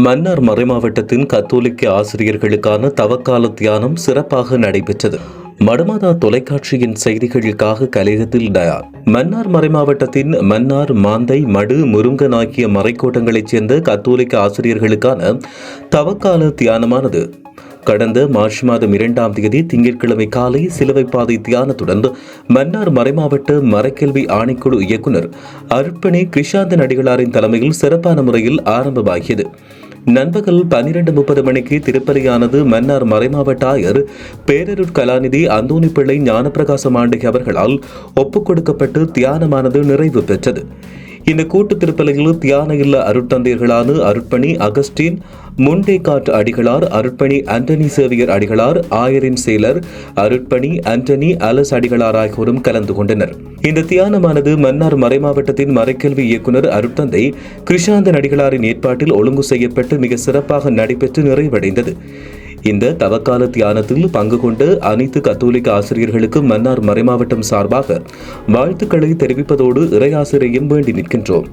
மன்னார் மறைமாவட்டத்தின் கத்தோலிக்க ஆசிரியர்களுக்கான தவக்கால தியானம் சிறப்பாக நடைபெற்றது. மடமாதா தொலைக்காட்சியின் செய்திகளுக்காக கலையகத்தில் டயார். மன்னார் மறைமாவட்டத்தின் மன்னார், மாந்தை, மடு, முருங்கன் ஆகிய மறைக்கோட்டங்களைச் சேர்ந்த கத்தோலிக்க ஆசிரியர்களுக்கான தவக்கால தியானமானது கடந்த மார்ச் மாதம் 2ஆம் தேதி திங்கட்கிழமை காலை சிலுவைப்பாதை தியானத்துடன் மன்னார் மறைமாவட்ட மறைக்கல்வி ஆணைக்குழு இயக்குநர் அருட்பணி கிருஷாந்தன் அடிகளாரின் தலைமையில் சிறப்பான முறையில் ஆரம்பமாகியது. நண்பகல் 12:30 மணிக்கு திருப்பலியானது மன்னார் மறைமாவட்ட ஆயர் பேரருட் கலாநிதி அந்தோணி பிள்ளை ஞானப்பிரகாசம் ஆண்டை அவர்களால் ஒப்புக் கொடுக்கப்பட்டு தியானமானது நிறைவு பெற்றது. இந்த கூட்டு திருப்பலியில் தியான இல்ல அருட்தந்தையர்களான அருட்பணி அகஸ்டின் முண்டேகாட் அடிகளார், அருட்பணி ஆண்டனி சேவியர் அடிகளார், ஆயரின் செயலர் அருட்பணி ஆண்டனி அலஸ் அடிகளார் ஆகியோரும் கலந்து கொண்டனர். இந்த தியானமானது மன்னார் மறைமாவட்டத்தின் மறைக்கல்வி இயக்குநர் அருட்தந்தை கிருஷாந்தன் அடிகளாரின் ஏற்பாட்டில் ஒழுங்கு செய்யப்பட்டு மிக சிறப்பாக நடைபெற்று நிறைவடைந்தது. இந்த தவக்கால தியானத்தில் பங்கு கொண்ட அனைத்து கத்தோலிக்க ஆசிரியர்களுக்கு மன்னார் மறைமாவட்டம் சார்பாக வாழ்த்துக்களை தெரிவிப்பதோடு இறையாசிரியையும் வேண்டி நிற்கின்றோம்.